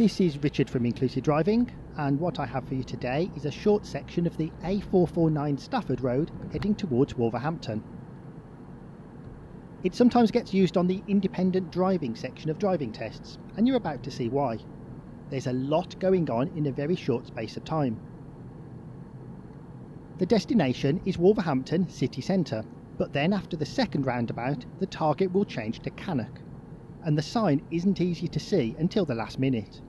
This is Richard from Inclusive Driving, and what I have for you today is a short section of the A449 Stafford Road heading towards Wolverhampton. It sometimes gets used on the independent driving section of driving tests, and you're about to see why. There's a lot going on in a very short space of time. The destination is Wolverhampton city centre, but then after the second roundabout the target will change to Cannock, and the sign isn't easy to see until the last minute.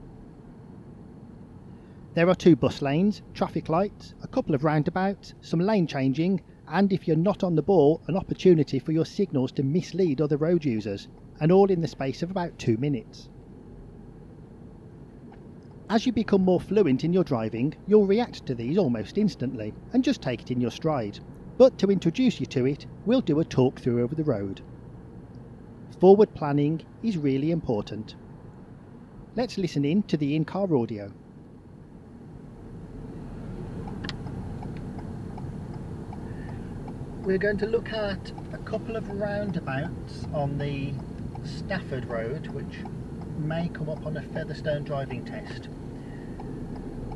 There are 2 bus lanes, traffic lights, a couple of roundabouts, some lane changing, and if you're not on the ball, an opportunity for your signals to mislead other road users, and all in the space of about 2 minutes. As you become more fluent in your driving, you'll react to these almost instantly and just take it in your stride. But to introduce you to it, we'll do a talk through over the road. Forward planning is really important. Let's listen in to the in-car audio. We're going to look at a couple of roundabouts on the Stafford Road which may come up on a Featherstone driving test.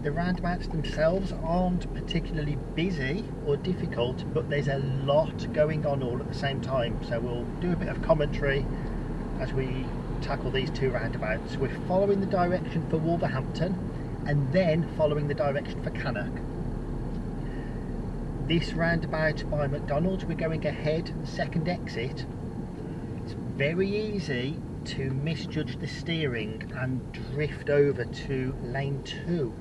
The roundabouts themselves aren't particularly busy or difficult, but there's a lot going on all at the same time, so we'll do a bit of commentary as we tackle these 2 roundabouts. We're following the direction for Wolverhampton and then following the direction for Cannock. This roundabout by McDonald's, we're going ahead, the second exit. It's very easy to misjudge the steering and drift over to lane 2.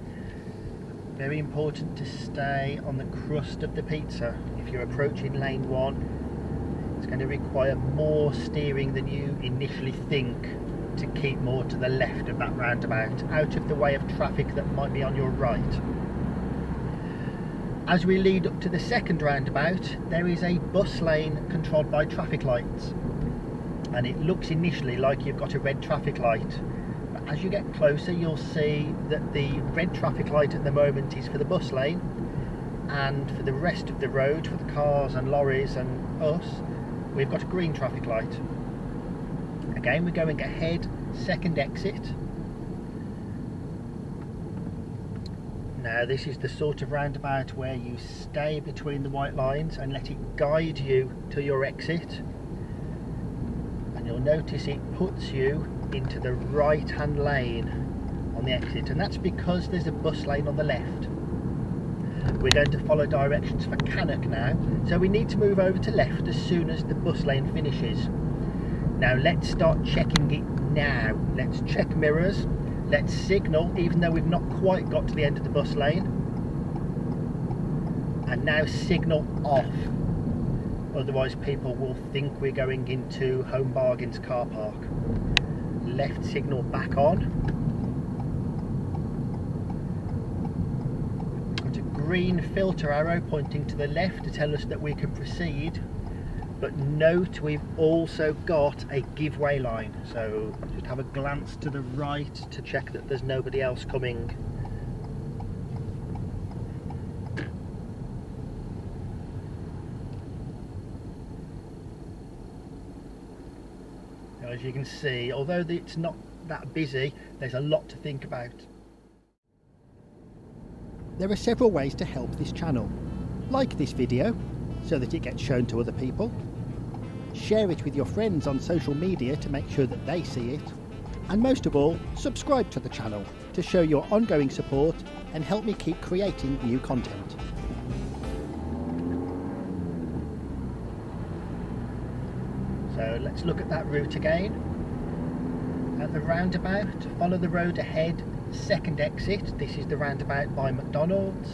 Very important to stay on the crust of the pizza. If you're approaching lane 1, it's going to require more steering than you initially think to keep more to the left of that roundabout, out of the way of traffic that might be on your right. As we lead up to the second roundabout, there is a bus lane controlled by traffic lights, and it looks initially like you've got a red traffic light. As you get closer, you'll see that the red traffic light at the moment is for the bus lane, and for the rest of the road, for the cars and lorries and us, we've got a green traffic light. Again, we're going ahead, second exit. Now this is the sort of roundabout where you stay between the white lines and let it guide you to your exit, and you'll notice it puts you into the right hand lane on the exit, and that's because there's a bus lane on the left. We're going to follow directions for Cannock now, so we need to move over to left as soon as the bus lane finishes. Now let's start checking it now. Let's check mirrors, let's signal even though we've not quite got to the end of the bus lane, and now signal off, otherwise people will think we're going into Home Bargains car park. Left signal back on. Got a green filter arrow pointing to the left to tell us that we can proceed, but note we've also got a give way line, so just have a glance to the right to check that there's nobody else coming. As you can see, although it's not that busy, there's a lot to think about. There are several ways to help this channel. Like this video so that it gets shown to other people. Share it with your friends on social media to make sure that they see it. And most of all, subscribe to the channel to show your ongoing support and help me keep creating new content. So let's look at that route again. At the roundabout, follow the road ahead, second exit. This is the roundabout by McDonald's.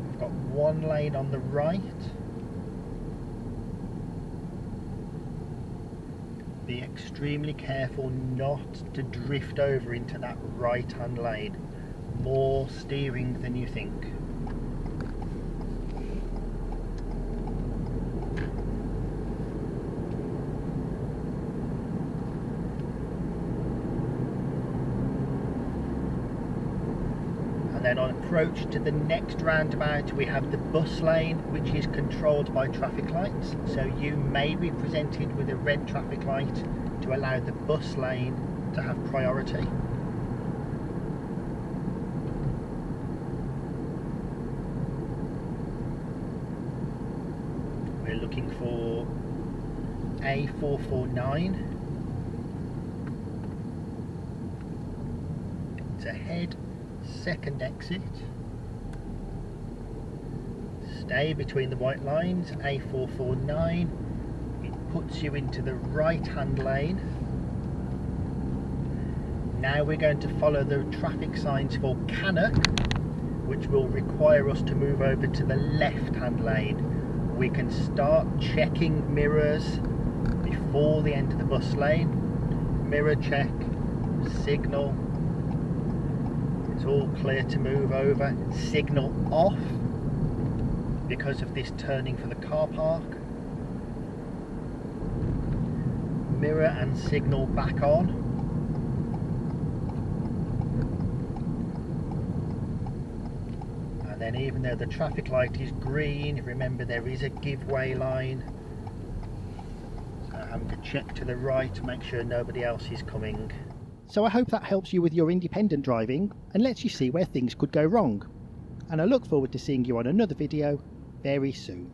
We've got 1 lane on the right. Be extremely careful not to drift over into that right hand lane. More steering than you think. And then on approach to the next roundabout we have the bus lane, which is controlled by traffic lights, so you may be presented with a red traffic light to allow the bus lane to have priority. We're looking for A449. It's ahead, second exit. Stay between the white lines, A449. It puts you into the right hand lane. Now we're going to follow the traffic signs for Cannock, which will require us to move over to the left hand lane. We can start checking mirrors before the end of the bus lane. Mirror check, signal, it's all clear to move over. Signal off because of this turning for the car park. Mirror and signal back on. And then even though the traffic light is green, remember there is a give-way line. So I'm going to check to the right to make sure nobody else is coming. So I hope that helps you with your independent driving and lets you see where things could go wrong. And I look forward to seeing you on another video very soon.